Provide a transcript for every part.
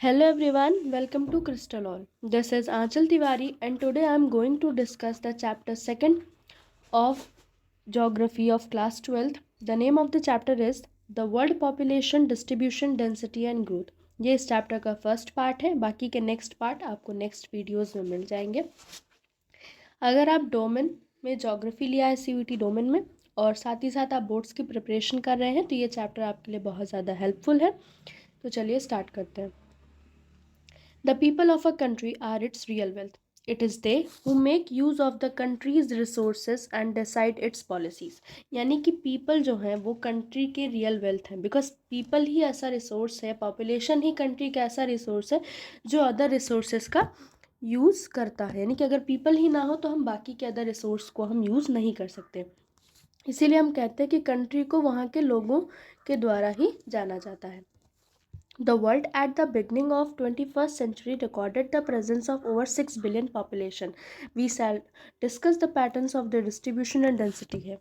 Hello everyone, welcome to Crystal Hall. This is Aanchal Tiwari and today I am going to discuss the chapter 2nd of Geography of class 12th. The name of the chapter is The World Population Distribution Density and Growth. ये इस chapter का first part है, बाकी के next part आपको next videos में मिल जाएंगे। अगर आप डोमेन में ज्योग्राफी लिया है CUET डोमेन में और साथ ही साथ आप बोर्ड्स की प्रिपरेशन कर रहे हैं तो ये चैप्टर आपके लिए बहुत ज़्यादा हेल्पफुल है। तो चलिए स्टार्ट करते हैं। The people of a country are its real wealth. It is they who make use of the country's resources and decide its policies. यानी कि people जो हैं वो country के real wealth हैं, because people ही ऐसा resource है, population ही country का ऐसा resource है जो other resources का यूज़ करता है। यानी कि अगर people ही ना हो तो हम बाकी के other resource को हम यूज़ नहीं कर सकते। इसीलिए हम कहते हैं कि country को वहाँ के लोगों के द्वारा ही जाना जाता है। The world at the beginning of 21st century recorded the presence of over 6 billion population. We shall discuss the patterns of the distribution and density है।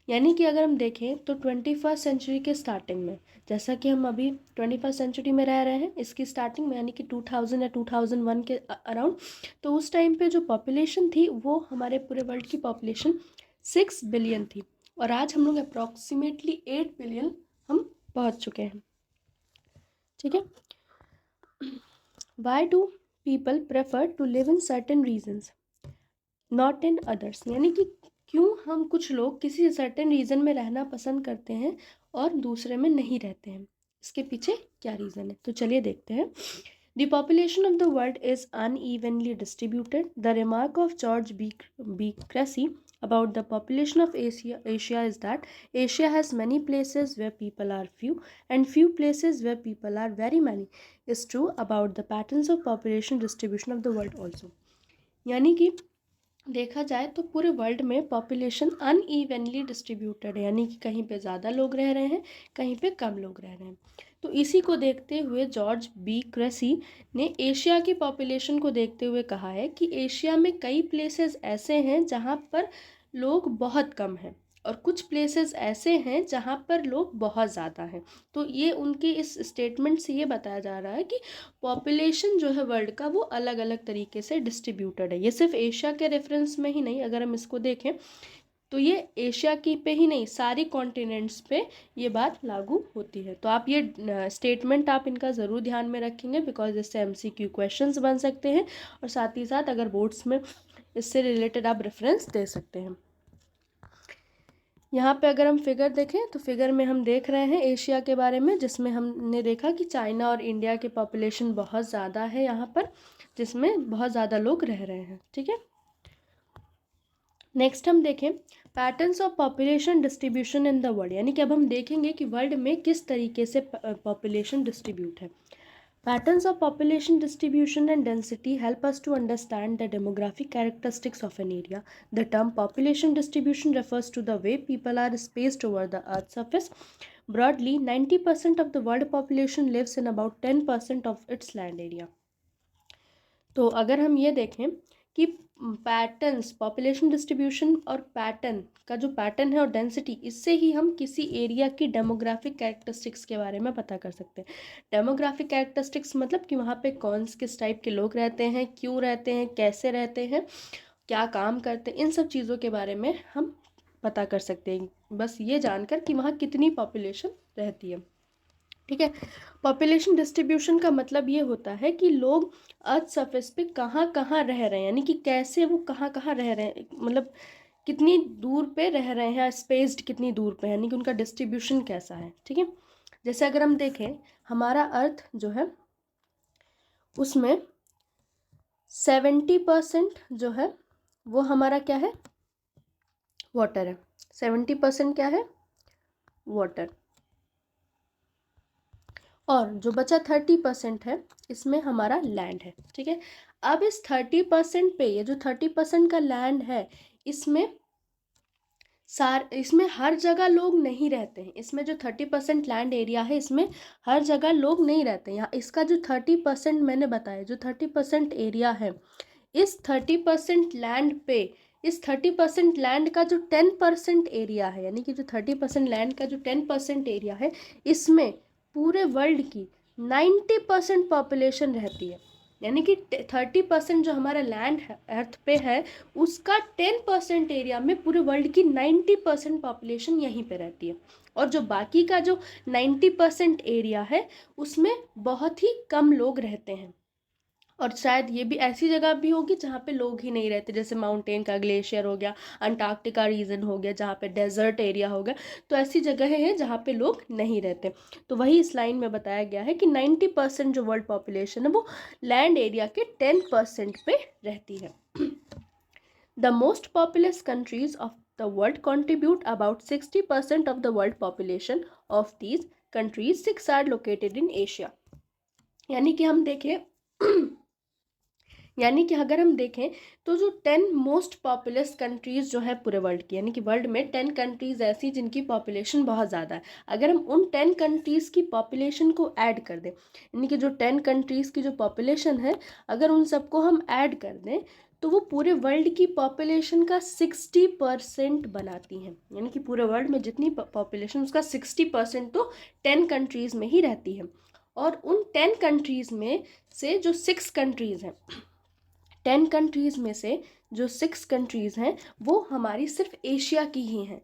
यानी कि अगर हम देखें तो 21st सेंचुरी के स्टार्टिंग में, जैसा कि हम अभी 21st सेंचुरी में रह रहे हैं, इसकी स्टार्टिंग में यानी कि 2000 या 2001 के अराउंड, तो उस टाइम पे जो पॉपुलेशन थी वो हमारे पूरे वर्ल्ड की पॉपुलेशन 6 बिलियन थी और आज हम लोग अप्रॉक्सीमेटली 8 बिलियन हम पहुँच चुके हैं। ठीक है। Why do people prefer to live in certain regions, not in others? यानी कि क्यों हम कुछ लोग किसी सर्टेन रीजन में रहना पसंद करते हैं और दूसरे में नहीं रहते हैं, इसके पीछे क्या रीज़न है? तो चलिए देखते हैं। The population of the world is unevenly distributed. The remark of George B. Cressy about the population of Asia is that Asia has many places where people are few and few places where people are very many is true about the patterns of population distribution of the world also. यानी कि देखा जाए तो पूरे world में population unevenly distributed है, यानी कि कहीं पे ज़्यादा लोग रह रहे हैं, कहीं पे कम लोग रह रहे हैं। तो इसी को देखते हुए जॉर्ज बी क्रेसी ने एशिया की पॉपुलेशन को देखते हुए कहा है कि एशिया में कई प्लेसेस ऐसे हैं जहाँ पर लोग बहुत कम हैं और कुछ प्लेसेस ऐसे हैं जहाँ पर लोग बहुत ज़्यादा हैं। तो ये उनके इस स्टेटमेंट से ये बताया जा रहा है कि पॉपुलेशन जो है वर्ल्ड का वो अलग अलग तरीके से डिस्ट्रीब्यूटेड है। ये सिर्फ एशिया के रेफरेंस में ही नहीं, अगर हम इसको देखें तो ये एशिया की पे ही नहीं, सारी कॉन्टिनेंट्स पे ये बात लागू होती है। तो आप ये स्टेटमेंट आप इनका ज़रूर ध्यान में रखेंगे, बिकॉज इससे MCQ क्वेश्चंस बन सकते हैं और साथ ही साथ अगर बोर्ड्स में इससे रिलेटेड आप रेफरेंस दे सकते हैं। यहाँ पे अगर हम फिगर देखें तो फिगर में हम देख रहे हैं एशिया के बारे में, जिसमें हमने देखा कि चाइना और इंडिया की पॉपुलेशन बहुत ज़्यादा है यहाँ पर, जिसमें बहुत ज़्यादा लोग रह रहे हैं। ठीक है। नेक्स्ट हम देखें patterns of population distribution in the world, यानी कि अब हम देखेंगे कि वर्ल्ड में किस तरीके से पॉपुलेशन डिस्ट्रीब्यूट है। Patterns of population distribution and density help us to understand the demographic characteristics of an area. The term population distribution refers to the way people are spaced over the Earth's surface. Broadly, 90% of the world population lives in about 10% of its land area. तो अगर हम ये देखें कि patterns, population distribution और pattern का जो pattern है और डेंसिटी, इससे ही हम किसी एरिया की डेमोग्राफिक कैरेक्टरिस्टिक्स के बारे में पता कर सकते हैं। डेमोग्राफिक कैरेक्टरिस्टिक्स मतलब कि वहाँ पे कौन किस टाइप के लोग रहते हैं, क्यों रहते हैं, कैसे रहते हैं, क्या काम करते हैं, इन सब चीज़ों के बारे में हम पता कर सकते हैं बस ये जानकर कि वहाँ कितनी पॉपुलेशन रहती है। ठीक है। पॉपुलेशन डिस्ट्रीब्यूशन का मतलब ये होता है कि लोग अर्थ सरफेस पे कहाँ कहाँ रह रहे हैं, यानी कि कैसे वो कहाँ कहाँ रह रहे हैं, मतलब कितनी दूर पे रह रहे हैं, स्पेस्ड कितनी दूर पे है, यानी कि उनका डिस्ट्रीब्यूशन कैसा है। ठीक है। जैसे अगर हम देखें हमारा अर्थ जो है उसमें 70% जो है वो हमारा क्या है, वाटर है। 70% क्या है, वाटर, और जो बचा 30% है इसमें हमारा लैंड है। ठीक है। अब इस 30% पे, ये जो 30% का लैंड है, इसमें इसमें हर जगह लोग नहीं रहते हैं। इसमें जो 30% लैंड एरिया है इसमें हर जगह लोग नहीं रहते हैं। यहाँ इसका जो 30% मैंने बताया, जो 30% एरिया है, इस 30% लैंड पे, इस 30% लैंड का जो 10% एरिया है, यानी कि जो 30% लैंड का जो 10% एरिया है, इसमें पूरे वर्ल्ड की 90% पॉपुलेशन रहती है, यानी कि 30% जो हमारा लैंड अर्थ पे है उसका 10% एरिया में पूरे वर्ल्ड की 90% पॉपुलेशन यहीं पे रहती है, और जो बाकी का जो 90% एरिया है उसमें बहुत ही कम लोग रहते हैं। और शायद ये भी ऐसी जगह भी होगी जहाँ पे लोग ही नहीं रहते, जैसे माउंटेन का ग्लेशियर हो गया, अंटार्कटिका रीजन हो गया जहाँ पे डेजर्ट एरिया हो गया, तो ऐसी जगह है जहाँ पे लोग नहीं रहते। तो वही इस लाइन में बताया गया है कि 90% जो वर्ल्ड पॉपुलेशन है वो लैंड एरिया के 10% पे रहती है। The most populous countries of the world contribute about 60% of the world population of these countries 6 are located in Asia. यानी कि हम देखें यानी कि अगर हम देखें तो जो 10 मोस्ट पॉपुलस कंट्रीज़ जो है पूरे वर्ल्ड की, यानी कि वर्ल्ड में 10 कंट्रीज़ ऐसी जिनकी पॉपुलेशन बहुत ज़्यादा है, अगर हम उन 10 कंट्रीज़ की पॉपुलेशन को ऐड कर दें, यानी कि जो 10 कंट्रीज़ की जो पॉपुलेशन है अगर उन सबको हम ऐड कर दें तो वो पूरे वर्ल्ड की पॉपुलेशन का 60% बनाती हैं। यानी कि पूरे वर्ल्ड में जितनी पॉपुलेशन उसका 60% तो 10 कंट्रीज़ में ही रहती है। और उन 10 कंट्रीज़ में से जो 6 कंट्रीज़ हैं, 10 कंट्रीज़ में से जो 6 कंट्रीज़ हैं वो हमारी सिर्फ एशिया की ही हैं,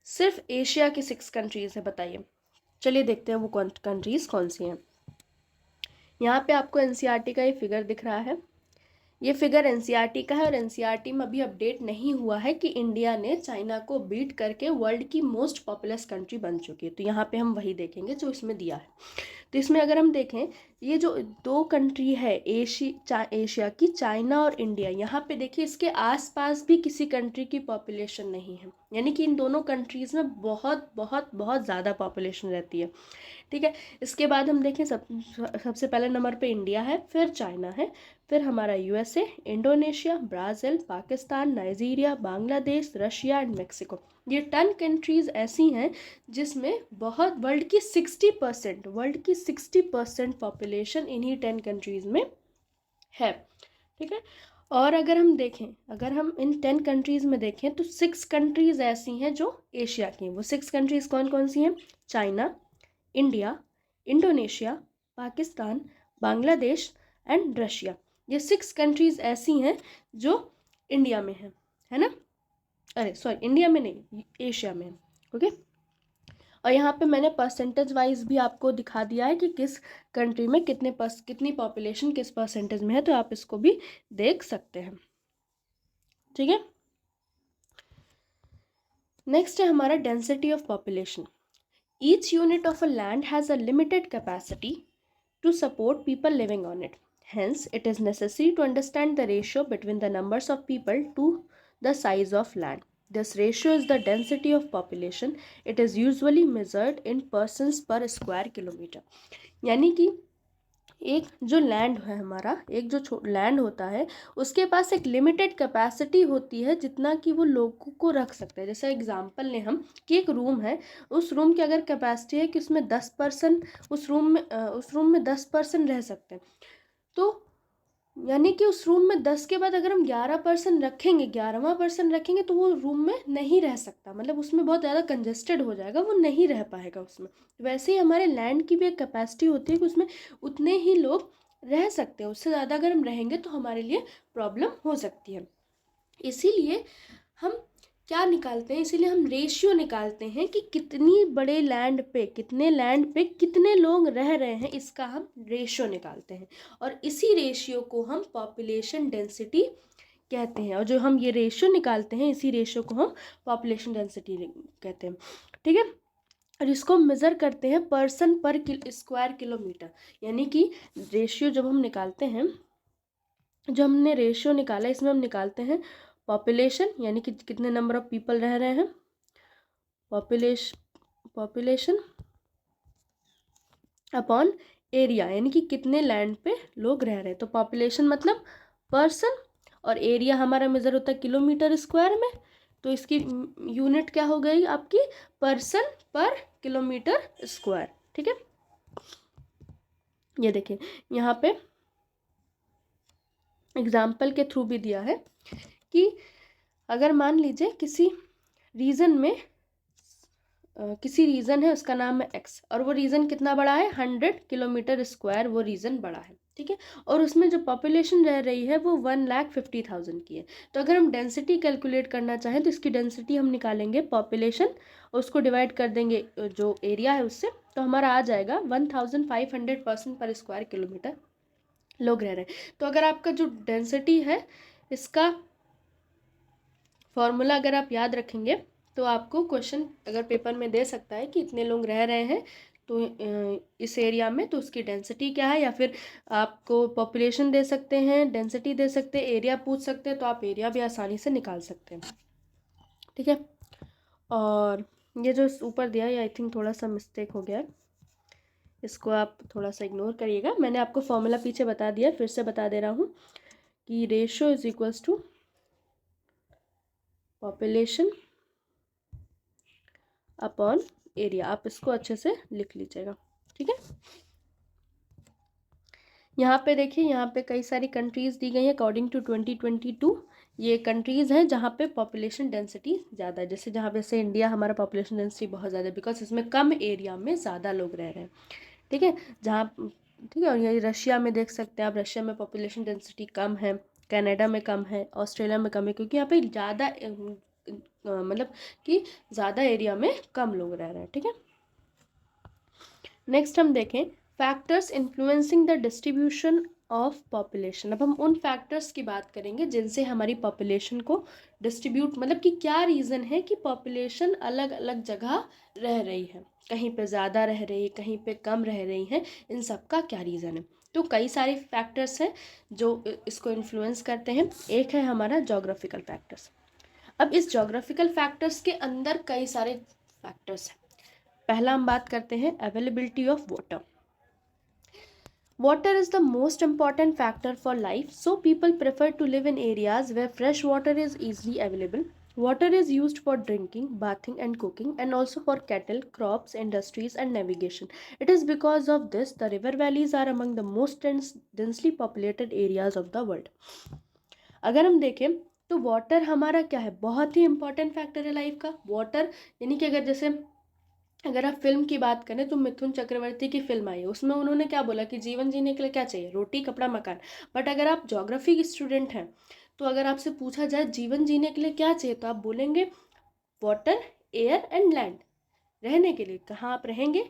सिर्फ एशिया की 6 कंट्रीज़ हैं। बताइए, चलिए देखते हैं वो कंट्रीज़ कौन सी हैं। यहाँ पे आपको एनसीईआरटी का ये फिगर दिख रहा है, ये फिगर एनसीईआरटी का है, और एनसीईआरटी में अभी अपडेट नहीं हुआ है कि इंडिया ने चाइना को बीट करके वर्ल्ड की मोस्ट पॉपुलस कंट्री बन चुकी है। तो यहाँ पे हम वही देखेंगे जो इसमें दिया है। तो इसमें अगर हम देखें ये जो 2 कंट्री है एशिया की, चाइना और इंडिया, यहाँ पे देखिए इसके आसपास भी किसी कंट्री की पॉपुलेशन नहीं है, यानी कि इन दोनों कंट्रीज़ में बहुत बहुत बहुत ज़्यादा पॉपुलेशन रहती है। ठीक है, इसके बाद हम देखें सबसे पहले नंबर पे इंडिया है, फिर चाइना है, फिर हमारा USA, Indonesia, Brazil, Pakistan, Nigeria, Bangladesh, Russia and Mexico. ये 10 कंट्रीज़ ऐसी हैं जिसमें बहुत वर्ल्ड की 60% पॉपुलेशन इन्हीं 10 कंट्रीज़ में है। ठीक है, और अगर हम इन 10 कंट्रीज़ में देखें तो 6 कंट्रीज़ ऐसी हैं जो एशिया की हैं। वो 6 कंट्रीज़ कौन कौन सी हैं? China, India, Indonesia, Pakistan, Bangladesh and Russia. ये 6 कंट्रीज़ ऐसी हैं जो इंडिया में है ना, अरे सॉरी इंडिया में नहीं, एशिया में। ओके, और यहाँ पे मैंने परसेंटेज वाइज भी आपको दिखा दिया है कि किस कंट्री में कितनी पॉपुलेशन किस परसेंटेज में है, तो आप इसको भी देख सकते हैं। ठीक है, नेक्स्ट है हमारा density of population. Each unit of a land has a limited capacity to support people living on it. Hence, it is necessary to understand the ratio between the numbers of people to the size of land. This ratio is the density of population. It is usually measured in persons per square kilometer. यानी कि एक जो land है हमारा, एक जो land होता है उसके पास एक लिमिटेड कैपेसिटी होती है जितना कि वो लोगों को रख सकते हैं। जैसे एग्जांपल लें हम कि एक रूम है, उस रूम की अगर कैपेसिटी है कि उसमें 10 पर्सन उस रूम में 10 पर्सन रह सकते हैं, तो यानी कि उस रूम में 10 के बाद अगर हम 11 पर्सन रखेंगे, 11वां पर्सन रखेंगे तो वो रूम में नहीं रह सकता, मतलब उसमें बहुत ज़्यादा कंजेस्टेड हो जाएगा, वो नहीं रह पाएगा उसमें। वैसे ही हमारे लैंड की भी एक कैपेसिटी होती है कि उसमें उतने ही लोग रह सकते हैं, उससे ज़्यादा अगर हम रहेंगे तो हमारे लिए प्रॉब्लम हो सकती है। इसीलिए हम क्या निकालते हैं, इसीलिए हम रेशियो निकालते हैं कि कितने लैंड पे कितने लोग रह रहे हैं, इसका हम रेशियो निकालते हैं, और इसी रेशियो को हम पॉपुलेशन डेंसिटी कहते हैं। और जो हम ये रेशियो निकालते हैं इसी रेशियो को हम पॉपुलेशन डेंसिटी कहते हैं। ठीक है, और इसको मेज़र करते हैं पर्सन पर स्क्वायर किलोमीटर। यानी कि रेशियो जब हम निकालते हैं, जो हमने रेशियो निकाला इसमें हम निकालते हैं पॉपुलेशन, यानी कि कितने नंबर ऑफ पीपल रह रहे हैं, पॉपुलेशन अपॉन एरिया, यानी कि कितने लैंड पे लोग रह रहे हैं। तो पॉपुलेशन मतलब पर्सन, और एरिया हमारा मेज़र होता है किलोमीटर स्क्वायर में, तो इसकी यूनिट क्या हो गई आपकी, पर्सन पर किलोमीटर स्क्वायर। ठीक है, ये देखिए यहाँ पे एग्जाम्पल के थ्रू भी दिया है कि अगर मान लीजिए किसी रीजन में किसी रीजन है, उसका नाम है एक्स, और वो रीजन कितना बड़ा है, 100 km² वो रीजन बड़ा है, ठीक है। और उसमें जो पॉपुलेशन रह रही है वो 1,50,000 की है। तो अगर हम डेंसिटी कैलकुलेट करना चाहें तो इसकी डेंसिटी हम निकालेंगे पॉपुलेशन, उसको डिवाइड कर देंगे जो एरिया है उससे, तो हमारा आ जाएगा 1,500 पर्सन पर स्क्वायर किलोमीटर लोग रह रहे हैं। तो अगर आपका जो डेंसिटी है इसका फॉर्मूला अगर आप याद रखेंगे तो आपको क्वेश्चन अगर पेपर में दे सकता है कि इतने लोग रह रहे हैं तो इस एरिया में, तो उसकी डेंसिटी क्या है, या फिर आपको पॉपुलेशन दे सकते हैं, डेंसिटी दे सकते हैं, एरिया पूछ सकते हैं, तो आप एरिया भी आसानी से निकाल सकते हैं, ठीक है। और ये जो ऊपर दिया है आई थिंक थोड़ा सा मिस्टेक हो गया है, इसको आप थोड़ा सा इग्नोर करिएगा। मैंने आपको फॉर्मूला पीछे बता दिया, फिर से बता दे रहा हूँ कि ratio is equals to population upon area. आप इसको अच्छे से लिख लीजिएगा, ठीक है। यहाँ पे देखिए, यहाँ पे कई सारी कंट्रीज़ दी गई हैं अकॉर्डिंग टू 2022। ये कंट्रीज़ हैं जहाँ पे पॉपुलेशन डेंसिटी ज़्यादा है, जैसे जहाँ पे से इंडिया, हमारा पॉपुलेशन डेंसिटी बहुत ज़्यादा है बिकॉज इसमें कम एरिया में ज़्यादा लोग रह रहे हैं, ठीक है। जहाँ, ठीक है, और ये रशिया में देख सकते हैं आप, रशिया में पॉपुलेशन डेंसिटी कम है, कनाडा में कम है, ऑस्ट्रेलिया में कम है, क्योंकि यहाँ पे ज़्यादा मतलब कि ज़्यादा एरिया में कम लोग रह रहे हैं, ठीक है। नेक्स्ट हम देखें factors influencing the distribution of population. अब हम उन फैक्टर्स की बात करेंगे जिनसे हमारी पॉपुलेशन को डिस्ट्रीब्यूट, मतलब कि क्या रीज़न है कि पॉपुलेशन अलग अलग जगह रह रही है, कहीं पे ज़्यादा रह रही है, कहीं पे कम रह रही है, इन सब का क्या रीज़न है। तो कई सारे फैक्टर्स हैं जो इसको इन्फ्लुएंस करते हैं। एक है हमारा जोग्राफिकल फैक्टर्स। अब इस जोग्राफिकल फैक्टर्स के अंदर कई सारे फैक्टर्स हैं। पहला हम बात करते हैं availability of water. Water is the most important factor for life, so people prefer to live in areas where fresh water is easily available. Water is used for drinking, bathing, and cooking, and also for cattle, crops, industries, and navigation. It is because of this the river valleys are among the most densely populated areas of the world. अगर हम देखें तो water हमारा क्या है, बहुत ही important factor है life का। वाटर यानी कि अगर जैसे अगर आप फिल्म की बात करें तो मिथुन चक्रवर्ती की फिल्म आई है, उसमें उन्होंने क्या बोला कि जीवन जीने के लिए क्या चाहिए, रोटी, कपड़ा, मकान। बट अगर आप ज्योग्राफी के स्टूडेंट हैं तो अगर आपसे पूछा जाए जीवन जीने के लिए क्या चाहिए, तो आप बोलेंगे वाटर, एयर एंड लैंड। रहने के लिए कहाँ आप रहेंगे,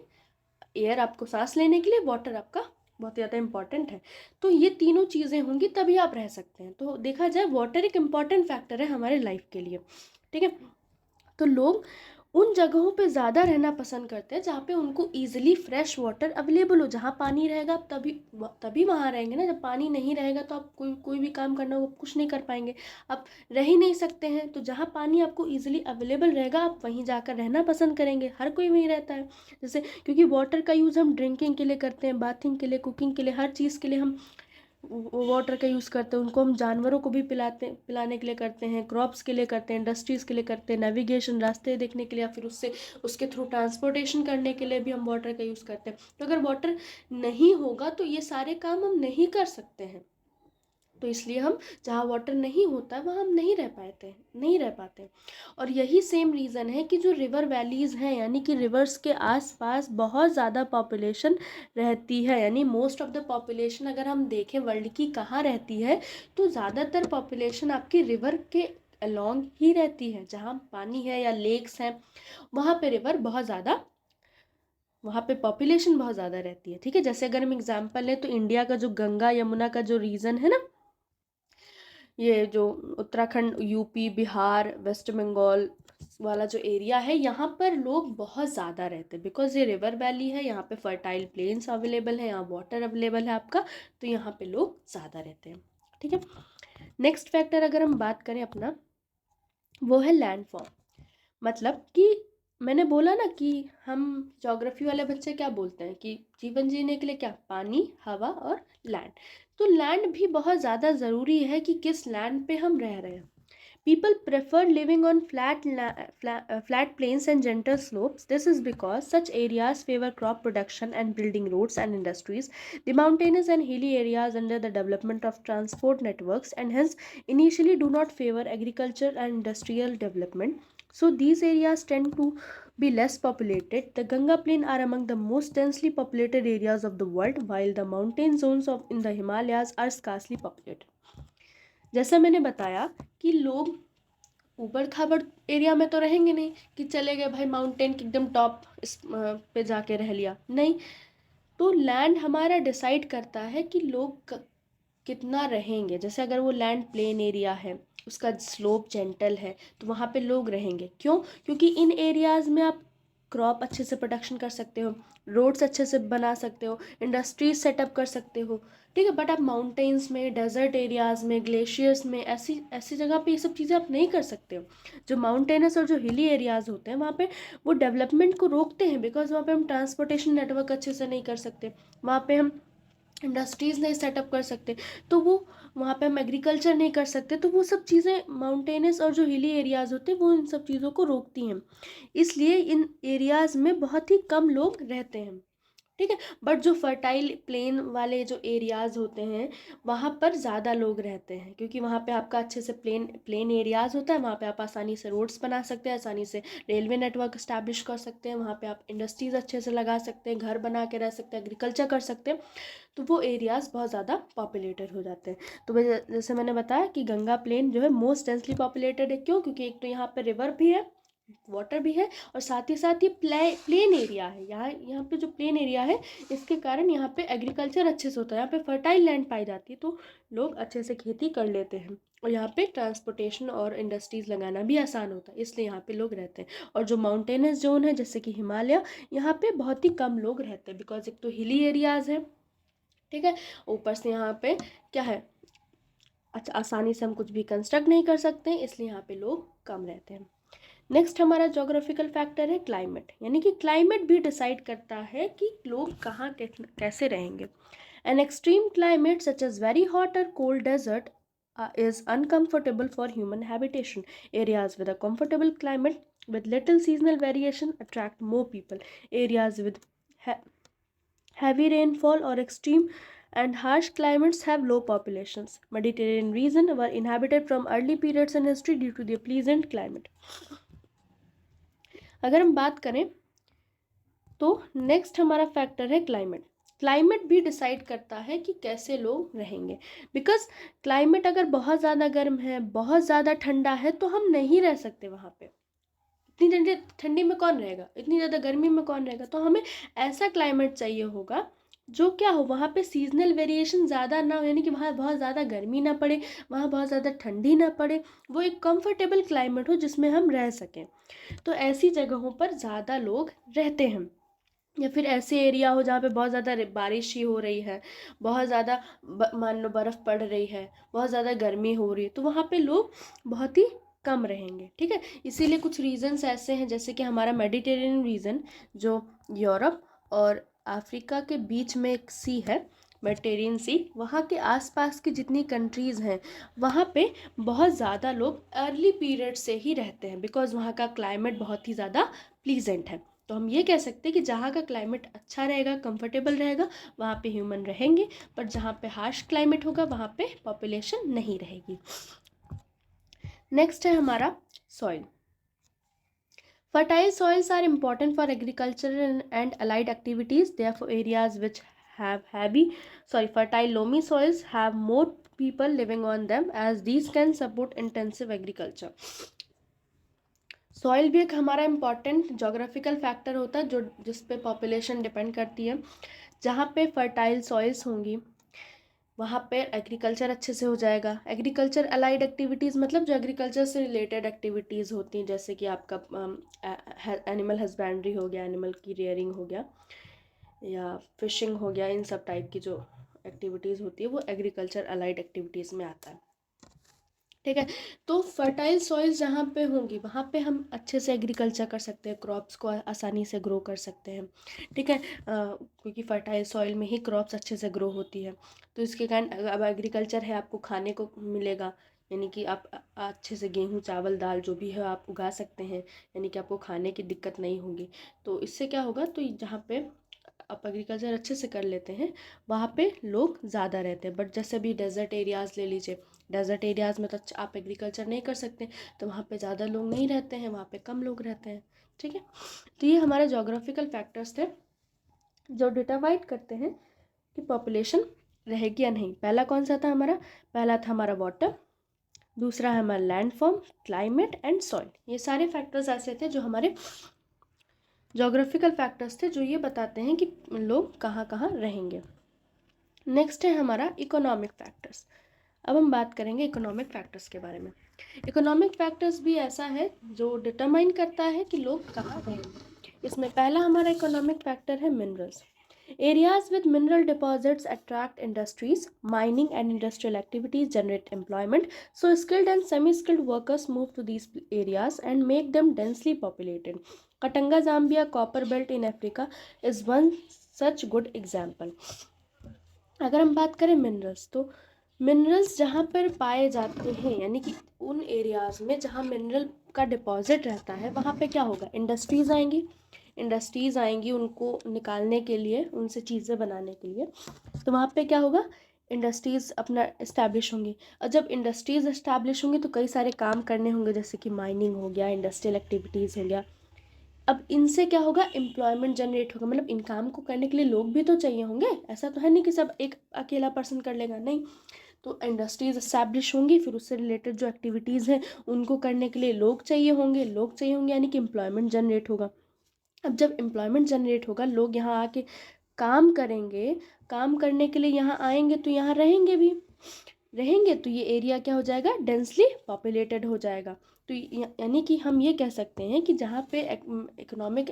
एयर आपको सांस लेने के लिए, वाटर आपका बहुत ज़्यादा इंपॉर्टेंट है। तो ये तीनों चीज़ें होंगी तभी आप रह सकते हैं। तो देखा जाए वाटर एक इम्पॉर्टेंट फैक्टर है हमारे लाइफ के लिए, ठीक है। तो लोग उन जगहों पे ज़्यादा रहना पसंद करते हैं जहाँ पे उनको ईजिली फ्रेश वाटर अवेलेबल हो। जहाँ पानी रहेगा आप तभी तभी वहाँ रहेंगे ना, जब पानी नहीं रहेगा तो आप कोई भी काम करना हो, कुछ नहीं कर पाएंगे, आप रह ही नहीं सकते हैं। तो जहाँ पानी आपको ईजिली अवेलेबल रहेगा आप वहीं जाकर रहना पसंद करेंगे, हर कोई वहीं रहता है। जैसे क्योंकि वाटर का यूज़ हम ड्रिंकिंग के लिए करते हैं, बाथिंग के लिए, कुकिंग के लिए, हर चीज़ के लिए हम वाटर का यूज़ करते हैं। उनको हम जानवरों को भी पिलाने के लिए करते हैं, क्रॉप्स के लिए करते हैं, इंडस्ट्रीज़ के लिए करते हैं, नेविगेशन, रास्ते देखने के लिए, या फिर उसके थ्रू ट्रांसपोर्टेशन करने के लिए भी हम वाटर का यूज़ करते हैं। तो अगर वाटर नहीं होगा तो ये सारे काम हम नहीं कर सकते हैं। तो इसलिए हम जहाँ वाटर नहीं होता वहाँ हम नहीं रह पाते। और यही सेम रीज़न है कि जो रिवर वैलीज़ हैं, यानी कि रिवर्स के आसपास बहुत ज़्यादा पॉपुलेशन रहती है, यानी मोस्ट ऑफ द पॉपुलेशन अगर हम देखें वर्ल्ड की कहाँ रहती है, तो ज़्यादातर पॉपुलेशन आपकी रिवर के अलॉन्ग ही रहती है। जहाँ पानी है या लेक्स हैं वहाँ पे रिवर बहुत ज़्यादा, वहाँ पे पॉपुलेशन बहुत ज़्यादा रहती है, ठीक है। जैसे अगर हम एग्जाम्पल लें तो इंडिया का जो गंगा यमुना का जो रीजन है ना, ये जो उत्तराखंड, यूपी, बिहार, वेस्ट बंगाल वाला जो एरिया है, यहाँ पर लोग बहुत ज़्यादा रहते हैं बिकॉज ये रिवर वैली है, यहाँ पे फर्टाइल प्लेन्स अवेलेबल है, यहाँ वाटर अवेलेबल है आपका, तो यहाँ पे लोग ज़्यादा रहते हैं, ठीक है। नेक्स्ट फैक्टर अगर हम बात करें अपना, वो है लैंडफॉर्म। मतलब कि मैंने बोला ना कि हम ज्योग्राफी वाले बच्चे क्या बोलते हैं कि जीवन जीने के लिए क्या, पानी, हवा और लैंड। तो लैंड भी बहुत ज़्यादा ज़रूरी है कि किस लैंड पे हम रह रहे हैं। People prefer living on flat plains and gentle slopes. This is because such areas favor crop production and building roads and industries. The mountainous and hilly areas under the development of transport networks and hence initially do not favor agriculture and industrial development. So these areas tend to be less populated. The Ganga Plain are among the most densely populated areas of the world, while the mountain zones of in the Himalayas are scarcely populated. जैसा मैंने बताया कि लोग ऊबड़ खाबड़ area में तो रहेंगे नहीं कि चले गए भाई माउंटेन के एकदम टॉप पे जाके रह लिया, नहीं। तो लैंड हमारा डिसाइड करता है कि लोग कितना रहेंगे। जैसे अगर वो लैंड प्लेन एरिया है, उसका स्लोप जेंटल है, तो वहाँ पे लोग रहेंगे। क्यों? क्योंकि इन एरियाज़ में आप क्रॉप अच्छे से प्रोडक्शन कर सकते हो, रोड्स अच्छे से बना सकते हो, इंडस्ट्रीज सेटअप कर सकते हो, ठीक है। बट आप माउंटेन्स में, डेजर्ट एरियाज़ में, ग्लेशियर्स में, ऐसी ऐसी जगह पे ये सब चीज़ें आप नहीं कर सकते हो। जो माउंटेनस और जो हिली एरियाज़ होते हैं वहाँ पे वो डेवलपमेंट को रोकते हैं, बिकॉज वहाँ पे हम ट्रांसपोर्टेशन नेटवर्क अच्छे से नहीं कर सकते, वहाँ पे हम इंडस्ट्रीज़ नहीं सेटअप कर सकते, तो वो वहाँ पे हम एग्रीकल्चर नहीं कर सकते। तो वो सब चीज़ें माउंटेनस और जो हिली एरियाज़ होते हैं वो इन सब चीज़ों को रोकती हैं, इसलिए इन एरियाज़ में बहुत ही कम लोग रहते हैं, ठीक है। बट जो फर्टाइल प्लेन वाले जो एरियाज़ होते हैं वहाँ पर ज़्यादा लोग रहते हैं, क्योंकि वहाँ पे आपका अच्छे से प्लेन एरियाज़ होता है, वहाँ पे आप आसानी से रोड्स बना सकते हैं, आसानी से रेलवे नेटवर्क इस्टेब्लिश कर सकते हैं, वहाँ पे आप इंडस्ट्रीज़ अच्छे से लगा सकते हैं, घर बना के रह सकते हैं, एग्रीकल्चर कर सकते हैं। तो वो एरियाज़ बहुत ज़्यादा पॉपुलेटेड हो जाते हैं। तो जैसे मैंने बताया कि गंगा प्लेन जो है मोस्ट डेंसली पॉपुलेटेड है। क्यों? क्योंकि एक तो यहाँ पे रिवर भी है, वाटर भी है, और साथ ही साथ ये प्लेन एरिया है। यहाँ पे जो प्लेन एरिया है इसके कारण यहाँ पे एग्रीकल्चर अच्छे से होता है, यहाँ पे फर्टाइल लैंड पाई जाती है, तो लोग अच्छे से खेती कर लेते हैं, और यहाँ पे ट्रांसपोर्टेशन और इंडस्ट्रीज़ लगाना भी आसान होता है, इसलिए यहाँ पे लोग रहते हैं। और जो माउंटेनस जोन है जैसे कि हिमालय, यहाँ पे बहुत ही कम लोग रहते हैं, बिकॉज एक तो हिली एरियाज़ है, ठीक है, ऊपर से यहाँ पे क्या है, अच्छा आसानी से हम कुछ भी कंस्ट्रक्ट नहीं कर सकते हैं, इसलिए यहाँ पे लोग कम रहते हैं। नेक्स्ट हमारा जोग्राफिकल फैक्टर है क्लाइमेट, यानी कि क्लाइमेट भी डिसाइड करता है कि लोग कहाँ कैसे रहेंगे। An extreme climate such as very hot और cold desert is uncomfortable for human habitation. Areas with a comfortable climate with little seasonal variation attract more people. Areas with heavy rainfall or extreme and harsh climates have low populations. Mediterranean region were inhabited from early periods in history due to their pleasant climate. अगर हम बात करें तो next हमारा factor है climate. Climate भी decide करता है कि कैसे लोग रहेंगे, बिकॉज क्लाइमेट अगर बहुत ज़्यादा गर्म है, बहुत ज़्यादा ठंडा है, तो हम नहीं रह सकते वहाँ पे। इतनी ठंडी में कौन रहेगा, इतनी ज़्यादा गर्मी में कौन रहेगा। तो हमें ऐसा क्लाइमेट चाहिए होगा जो क्या हो, वहाँ पे सीजनल वेरिएशन ज़्यादा ना हो, यानी कि वहाँ बहुत ज़्यादा गर्मी ना पड़े, वहाँ बहुत ज़्यादा ठंडी ना पड़े, वो एक कंफर्टेबल क्लाइमेट हो जिसमें हम रह सकें। तो ऐसी जगहों पर ज़्यादा लोग रहते हैं। या फिर ऐसे एरिया हो जहाँ पे बहुत ज़्यादा बारिश ही हो रही है, बहुत ज़्यादा मान लो बर्फ़ पड़ रही है, बहुत ज़्यादा गर्मी हो रही है, तो वहाँ पे लोग बहुत ही कम रहेंगे, ठीक है। इसीलिए कुछ रीजंस ऐसे हैं, जैसे कि हमारा मेडिटेरेनियन रीजन जो यूरोप और अफ्रीका के बीच में एक सी है, मेडिटेरियन सी, वहाँ के आसपास की जितनी कंट्रीज़ हैं वहाँ पे बहुत ज़्यादा लोग अर्ली पीरियड से ही रहते हैं, बिकॉज वहाँ का क्लाइमेट बहुत ही ज़्यादा प्लीजेंट है। तो हम ये कह सकते हैं कि जहाँ का क्लाइमेट अच्छा रहेगा, कंफर्टेबल रहेगा, वहाँ पे ह्यूमन रहेंगे, पर जहाँ पे हार्श क्लाइमेट होगा वहाँ पे पॉपुलेशन नहीं रहेगी। नेक्स्ट है हमारा soil. Fertile soils are important for agriculture and allied activities. Therefore, areas which have fertile loamy soils have more people living on them, as these can support intensive agriculture. Soil भी एक हमारा important geographical factor होता है जो जिस पे population depend करती है। जहाँ पे फर्टाइल सॉइल्स होंगी वहाँ पे एग्रीकल्चर अच्छे से हो जाएगा। एग्रीकल्चर अलाइड एक्टिविटीज़ मतलब जो एग्रीकल्चर से रिलेटेड एक्टिविटीज़ होती हैं, जैसे कि आपका एनिमल हस्बेंड्री हो गया, एनिमल की रेयरिंग हो गया, या फिशिंग हो गया, इन सब टाइप की जो एक्टिविटीज़ होती है वो एग्रीकल्चर अलाइड एक्टिविटीज़ में आता है, ठीक है। तो फर्टाइल सॉइल्स जहाँ पे होंगी वहाँ पे हम अच्छे से एग्रीकल्चर कर सकते हैं, क्रॉप्स को आसानी से ग्रो कर सकते हैं, ठीक है, क्योंकि फर्टाइल सॉइल में ही क्रॉप्स अच्छे से ग्रो होती है। तो इसके कारण अब एग्रीकल्चर है, आपको खाने को मिलेगा, यानी कि आप अच्छे से गेहूँ चावल दाल जो भी है आप उगा सकते हैं, यानी कि आपको खाने की दिक्कत नहीं होगी। तो इससे क्या होगा, तो जहाँ पे आप एग्रीकल्चर अच्छे से कर लेते हैं वहाँ पे लोग ज़्यादा रहते हैं। बट जैसे भी डेजर्ट एरियाज़ ले लीजिए, डेजर्ट एरियाज़ में तो आप एग्रीकल्चर नहीं कर सकते, तो वहाँ पे ज़्यादा लोग नहीं रहते हैं, वहाँ पे कम लोग रहते हैं। ठीक है, तो ये हमारे जोग्राफिकल फैक्टर्स थे जो डिटरमाइन करते हैं कि पॉपुलेशन रहेगी या नहीं। पहला कौन सा था हमारा? पहला था हमारा वाटर, दूसरा है हमारा लैंडफॉर्म, क्लाइमेट एंड सॉइल। ये सारे फैक्टर्स ऐसे थे जो हमारे जोग्राफिकल फैक्टर्स थे जो ये बताते हैं कि लोग कहाँ कहाँ रहेंगे। नेक्स्ट है हमारा इकोनॉमिक फैक्टर्स। अब हम बात करेंगे इकोनॉमिक फैक्टर्स के बारे में। इकोनॉमिक फैक्टर्स भी ऐसा है जो डिटरमाइन करता है कि लोग कहाँ रहेंगे। इसमें पहला हमारा इकोनॉमिक फैक्टर है minerals. Areas with mineral deposits attract industries. Mining and industrial activities generate employment. So skilled and semi-skilled workers move to these areas and make them densely populated. Katanga, Zambia copper belt in Africa is one such good example. अगर हम बात करें minerals, तो minerals जहाँ पर पाए जाते हैं, यानी कि उन एरियाज़ में जहाँ मिनरल का डिपॉजिट रहता है, वहाँ पे क्या होगा? इंडस्ट्रीज़ आएंगी उनको निकालने के लिए, उनसे चीज़ें बनाने के लिए। तो वहाँ पे क्या होगा? इंडस्ट्रीज़ अपना इस्टेब्लिश होंगी, और जब इंडस्ट्रीज़ इस्टेब्लिश होंगी तो कई सारे काम करने होंगे, जैसे कि माइनिंग हो गया, इंडस्ट्रियल एक्टिविटीज़ हो गया। अब इनसे क्या होगा? एम्प्लॉयमेंट जनरेट होगा, मतलब इन काम को करने के लिए लोग भी तो चाहिए होंगे। ऐसा तो है नहीं कि सब एक अकेला पर्सन कर लेगा, नहीं। तो इंडस्ट्रीज इस्टेब्लिश होंगी, फिर उससे रिलेटेड जो एक्टिविटीज़ हैं उनको करने के लिए लोग चाहिए होंगे, यानी कि एम्प्लॉयमेंट जनरेट होगा। अब जब एम्प्लॉयमेंट जनरेट होगा, लोग यहाँ आके काम करेंगे, काम करने के लिए यहाँ आएंगे, तो यहाँ रहेंगे तो ये एरिया क्या हो जाएगा? डेंसली पॉपुलेटेड हो जाएगा। तो यानी कि हम ये कह सकते हैं कि जहाँ पे इकोनॉमिक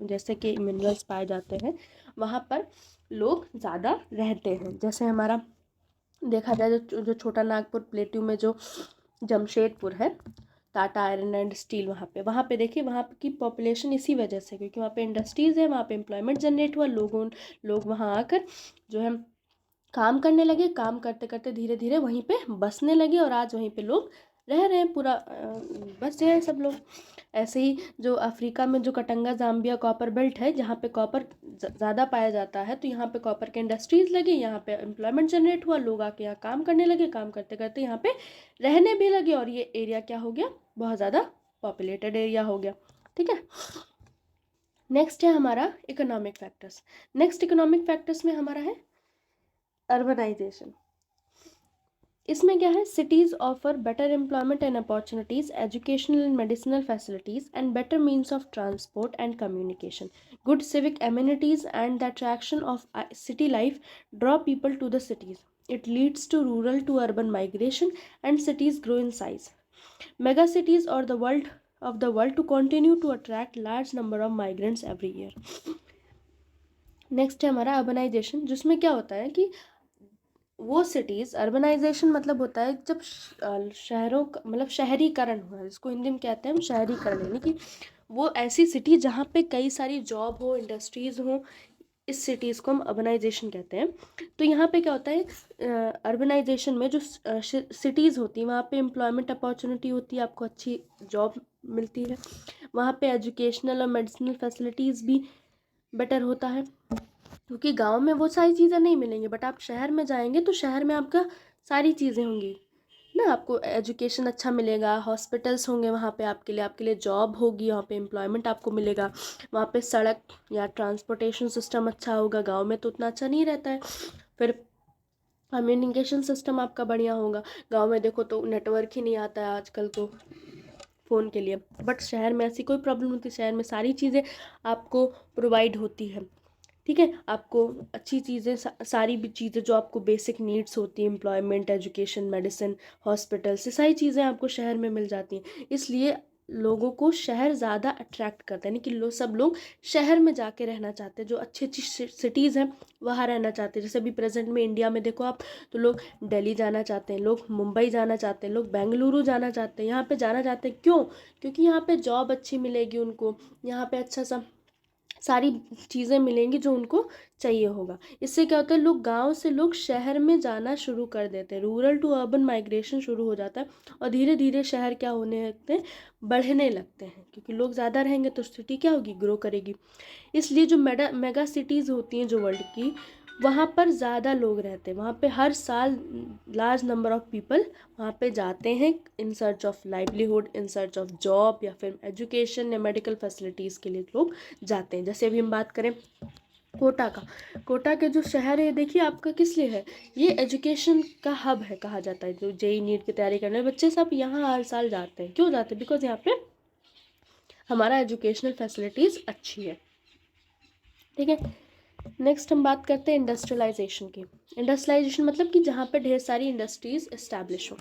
जैसे कि मिनरल्स पाए जाते हैं, वहाँ पर लोग ज़्यादा रहते हैं। जैसे हमारा देखा जाए जो छोटा नागपुर प्लेट्यू में जो जमशेदपुर है, टाटा आयरन एंड स्टील, वहाँ पे देखिए, वहाँ की पॉपुलेशन इसी वजह से, क्योंकि वहाँ पे इंडस्ट्रीज़ है, वहाँ पे एम्प्लॉयमेंट जनरेट हुआ, लोग वहाँ आकर जो है काम करने लगे, काम करते करते धीरे धीरे वहीं पे बसने लगे, और आज वहीं पे लोग रह रहे हैं, पूरा बस रहे हैं सब लोग। ऐसे ही जो अफ्रीका में जो कटंगा जाम्बिया कॉपर बेल्ट है, जहाँ पे कॉपर ज़्यादा पाया जाता है, तो यहाँ पे कॉपर के इंडस्ट्रीज़ लगी, यहाँ पे एम्प्लॉयमेंट जनरेट हुआ, लोग आके यहाँ काम करने लगे, काम करते करते यहाँ पे रहने भी लगे, और ये एरिया क्या हो गया? बहुत ज़्यादा पॉपुलेटेड एरिया हो गया। ठीक है, नेक्स्ट है हमारा economic factors. Next economic factors में हमारा है अर्बनाइजेशन। इसमें क्या है? Cities offer better employment and opportunities, educational and medicinal facilities and better means of transport and communication, good civic amenities and the attraction of city life draw people to the cities. It leads to rural to urban migration and cities grow in size. Mega cities or the world to continue to attract large number of migrants every year. Next है हमारा urbanisation, जिसमें क्या होता है कि वो cities, urbanisation मतलब होता है जब शहरों का मतलब शहरीकरण हुआ, जिसको हिंदी में कहते हैं हम शहरीकरण, यानी कि वो ऐसी सिटी जहाँ पे कई सारी जॉब हो, इंडस्ट्रीज़ हो, इस सिटीज़ को हम अर्बनाइजेशन कहते हैं। तो यहाँ पे क्या होता है? अर्बनाइजेशन में जो सिटीज़ होती हैं, वहाँ पे एम्प्लॉयमेंट अपॉर्चुनिटी होती है, आपको अच्छी जॉब मिलती है, वहाँ पे एजुकेशनल और मेडिसिनल फैसिलिटीज़ भी बेटर होता है, क्योंकि गांव में वो सारी चीज़ें नहीं मिलेंगी, बट आप शहर में जाएंगे तो शहर में आपका सारी चीज़ें होंगी ना, आपको एजुकेशन अच्छा मिलेगा, हॉस्पिटल्स होंगे वहाँ पे आपके लिए जॉब होगी, वहाँ पे एम्प्लॉयमेंट आपको मिलेगा, वहाँ पे सड़क या ट्रांसपोर्टेशन सिस्टम अच्छा होगा। गांव में तो उतना अच्छा नहीं रहता है। फिर कम्युनिकेशन सिस्टम आपका बढ़िया होगा। गांव में देखो तो नेटवर्क ही नहीं आता है आजकल तो फ़ोन के लिए, बट शहर में ऐसी कोई प्रॉब्लम नहीं होती, शहर में सारी चीज़ें आपको प्रोवाइड होती है। ठीक है, आपको अच्छी चीज़ें, सारी भी चीज़ें जो आपको बेसिक नीड्स होती हैं, एम्प्लॉयमेंट, एजुकेशन, मेडिसिन, हॉस्पिटल, से सारी चीज़ें आपको शहर में मिल जाती हैं। इसलिए लोगों को शहर ज़्यादा अट्रैक्ट करता है, यानी कि सब लोग शहर में जाके रहना चाहते हैं, जो अच्छी अच्छी सिटीज़ हैं वहाँ रहना चाहते हैं। जैसे अभी प्रेजेंट में इंडिया में देखो आप, तो लोग दिल्ली जाना चाहते हैं, लोग मुंबई जाना चाहते हैं, लोग बेंगलुरु जाना चाहते हैं, यहाँ पे जाना चाहते हैं। क्यों? क्योंकि यहाँ पे जॉब अच्छी मिलेगी उनको, यहाँ पे अच्छा सा सारी चीज़ें मिलेंगी जो उनको चाहिए होगा। इससे क्या होता है? गांव से लोग शहर में जाना शुरू कर देते हैं, रूरल टू अर्बन माइग्रेशन शुरू हो जाता है, और धीरे धीरे शहर क्या होने लगते हैं? बढ़ने लगते हैं, क्योंकि लोग ज़्यादा रहेंगे तो सिटी क्या होगी? ग्रो करेगी। इसलिए जो मेगा सिटीज़ होती हैं जो वर्ल्ड की, वहाँ पर ज़्यादा लोग रहते हैं, वहाँ पे हर साल लार्ज नंबर ऑफ पीपल वहाँ पे जाते हैं in search of livelihood, in search of job या फिर एजुकेशन या मेडिकल फैसिलिटीज़ के लिए लोग जाते हैं। जैसे अभी हम बात करें कोटा का, कोटा के जो शहर है देखिए आपका किस लिए है, ये एजुकेशन का हब है कहा जाता है। जो जेई नीट की तैयारी करने वाले बच्चे सब यहाँ हर साल जाते हैं। क्यों जाते हैं? बिकॉज यहाँ पे हमारा एजुकेशनल फैसिलिटीज़ अच्छी है। ठीक है, नेक्स्ट हम बात करते हैं इंडस्ट्रियलाइजेशन की। इंडस्ट्रियलाइजेशन मतलब कि जहाँ पे ढेर सारी इंडस्ट्रीज एस्टैब्लिश हो।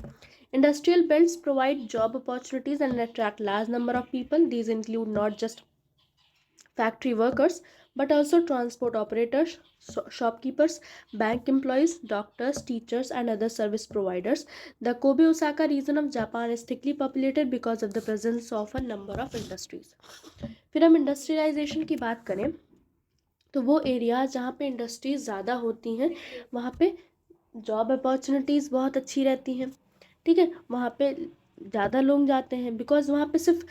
Industrial belts provide job opportunities and attract large number of people. These include not just factory workers but also transport operators, shopkeepers, bank employees, doctors, teachers and other service providers. The Kobe Osaka region of Japan is thickly populated because of the presence of a number of industries. फिर हम industrialisation की बात करें तो वो areas जहाँ पे industries ज़्यादा होती हैं वहाँ पे जॉब अपॉर्चुनिटीज़ बहुत अच्छी रहती हैं। ठीक है, वहाँ पे ज़्यादा लोग जाते हैं बिकॉज वहाँ पे सिर्फ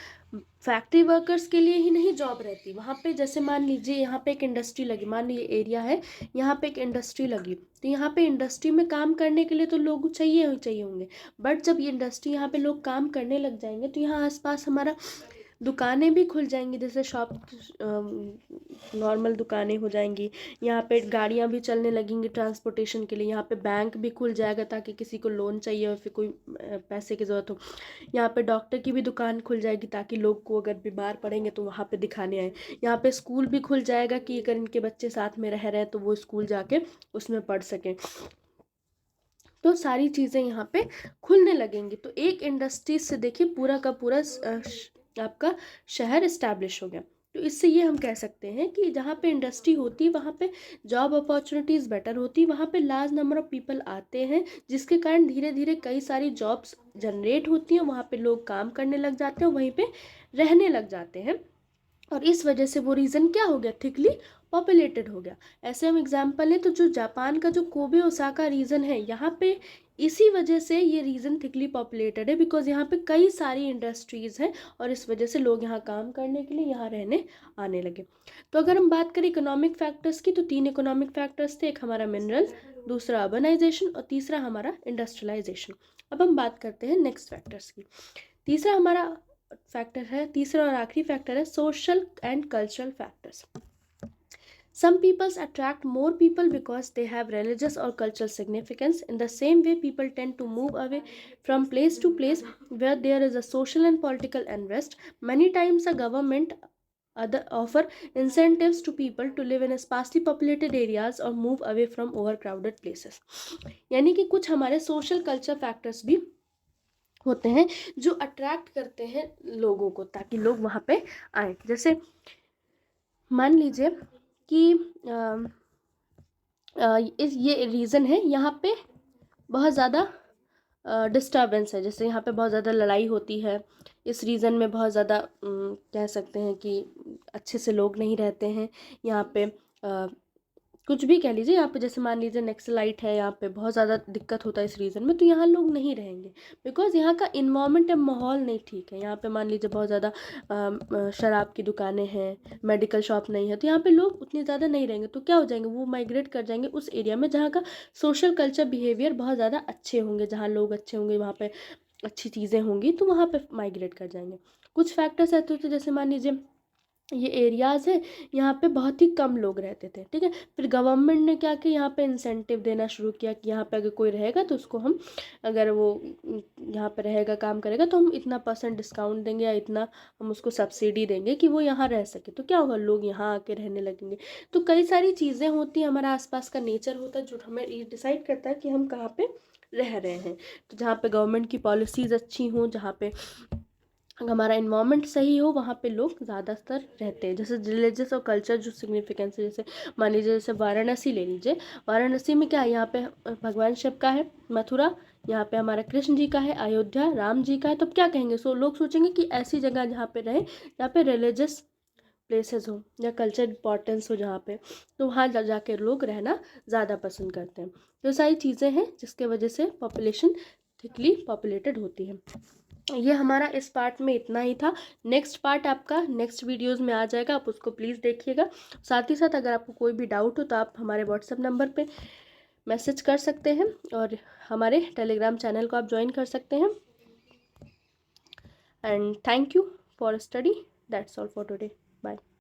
फैक्ट्री वर्कर्स के लिए ही नहीं जॉब रहती। वहाँ पे जैसे मान लीजिए यहाँ पे एक इंडस्ट्री लगी, मान लीजिए एरिया है यहाँ पे एक इंडस्ट्री लगी, तो यहाँ पे इंडस्ट्री में काम करने के लिए तो लोग चाहिए होंगे। बट जब ये इंडस्ट्री यहाँ पे लोग काम करने लग जाएंगे तो यहाँ आसपास हमारा दुकानें भी खुल जाएंगी, जैसे शॉप नॉर्मल दुकानें हो जाएंगी। यहाँ पे गाड़ियाँ भी चलने लगेंगी ट्रांसपोर्टेशन के लिए। यहाँ पे बैंक भी खुल जाएगा ताकि किसी को लोन चाहिए और फिर कोई पैसे की ज़रूरत हो। यहाँ पे डॉक्टर की भी दुकान खुल जाएगी ताकि लोग को अगर बीमार पड़ेंगे तो वहाँ पे दिखाने आए। यहाँ पे स्कूल भी खुल जाएगा कि अगर इनके बच्चे साथ में रह रहे हैं तो वो स्कूल जाके उसमें पढ़ सकें। तो सारी चीज़ें यहाँ पे खुलने लगेंगी। तो एक इंडस्ट्री से देखिए पूरा का पूरा आपका शहर इस्टेब्लिश हो गया। तो इससे ये हम कह सकते हैं कि जहाँ पे इंडस्ट्री होती है वहाँ पे जॉब अपॉर्चुनिटीज़ बेटर होती है, वहाँ पे लार्ज नंबर ऑफ पीपल आते हैं जिसके कारण धीरे धीरे कई सारी जॉब्स जनरेट होती हैं। वहाँ पे लोग काम करने लग जाते हैं, वहीं पे रहने लग जाते हैं और इस वजह से वो रीजन क्या हो गया, थिकली पॉपुलेटेड हो गया। ऐसे हम एग्जाम्पल लें तो जो जापान का जो कोबे ओसाका रीजन है यहाँ पे इसी वजह से ये रीजन थिकली पॉपुलेटेड है बिकॉज यहाँ पे कई सारी इंडस्ट्रीज़ हैं और इस वजह से लोग यहाँ काम करने के लिए यहाँ रहने आने लगे। तो अगर हम बात करें इकोनॉमिक फैक्टर्स की तो 3 इकोनॉमिक फैक्टर्स थे, एक हमारा मिनरल, दूसरा अर्बनाइजेशन और तीसरा हमारा इंडस्ट्रियलाइजेशन। अब हम बात करते हैं नेक्स्ट फैक्टर्स की। तीसरा हमारा फैक्टर है, तीसरा और आखिरी फैक्टर है social and cultural factors. Some peoples attract more people because they have religious or cultural significance. In the same way, people tend to move away from place to place where there is a social and political unrest. Many times, a government offer incentives to people to live in sparsely populated areas or move away from overcrowded places. यानी कि कुछ हमारे social culture factors भी होते हैं जो attract करते हैं लोगों को ताकि लोग वहाँ पे आए। जैसे मान लीजिए कि इस ये रीज़न है यहाँ पे बहुत ज़्यादा डिस्टर्बेंस है, जैसे यहाँ पे बहुत ज़्यादा लड़ाई होती है, इस रीज़न में बहुत ज़्यादा कह सकते हैं कि अच्छे से लोग नहीं रहते हैं यहाँ पे। कुछ भी कह लीजिए, यहाँ पे जैसे मान लीजिए नक्सलाइट है, यहाँ पे बहुत ज़्यादा दिक्कत होता है इस रीज़न में, तो यहाँ लोग नहीं रहेंगे बिकॉज यहाँ का इन्वायरमेंट या माहौल नहीं ठीक है। यहाँ पे मान लीजिए बहुत ज़्यादा शराब की दुकानें हैं, मेडिकल शॉप नहीं है, तो यहाँ पे लोग उतने ज़्यादा नहीं रहेंगे। तो क्या हो जाएंगे, वो माइग्रेट कर जाएंगे उस एरिया में जहाँ का सोशल कल्चर बिहेवियर बहुत ज़्यादा अच्छे होंगे, जहाँ लोग अच्छे होंगे, वहाँ पर अच्छी चीज़ें होंगी, तो वहाँ पर माइग्रेट कर जाएंगे। कुछ फैक्टर्स ऐसे होते जैसे मान लीजिए ये एरियाज़ है यहाँ पे बहुत ही कम लोग रहते थे। ठीक है, फिर गवर्नमेंट ने क्या किया, यहाँ पे इंसेंटिव देना शुरू किया कि यहाँ पे अगर कोई रहेगा तो उसको हम, अगर वो यहाँ पे रहेगा काम करेगा तो हम इतना % डिस्काउंट देंगे या इतना हम उसको सब्सिडी देंगे कि वो यहाँ रह सके। तो क्या होगा, लोग यहाँ आके रहने लगेंगे। तो कई सारी चीज़ें होती हैं, हमारा आसपास का नेचर होता है जो हमें ये डिसाइड करता है कि हम कहाँ पे रह रहे हैं। तो जहाँ पे गवर्नमेंट की पॉलिसीज़ अच्छी हों, जहाँ पे हमारा इन्वायरमेंट सही हो, वहाँ पे लोग ज़्यादातर रहते हैं। जैसे रिलीजियस और कल्चर जो सिग्निफिकेंस है, जैसे मान लीजिए जैसे वाराणसी ले लीजिए, वाराणसी में क्या है, यहाँ पे भगवान शिव का है, मथुरा यहाँ पे हमारा कृष्ण जी का है, अयोध्या राम जी का है। तो क्या कहेंगे, लोग सोचेंगे कि ऐसी जगह जहाँ पे रहें जहाँ पे रिलीजियस प्लेसेस हो या कल्चर इंपॉर्टेंस हो जहाँ पे, तो वहाँ जाके लोग रहना ज़्यादा पसंद करते हैं। तो सारी चीज़ें हैं जिसके वजह से पॉपुलेशन थिकली पॉपुलेटेड होती है। ये हमारा इस पार्ट में इतना ही था। नेक्स्ट पार्ट आपका नेक्स्ट वीडियोस में आ जाएगा, आप उसको प्लीज़ देखिएगा। साथ ही साथ अगर आपको कोई भी डाउट हो तो आप हमारे व्हाट्सएप नंबर पे मैसेज कर सकते हैं और हमारे टेलीग्राम चैनल को आप ज्वाइन कर सकते हैं। And thank you for study, that's all for today, bye.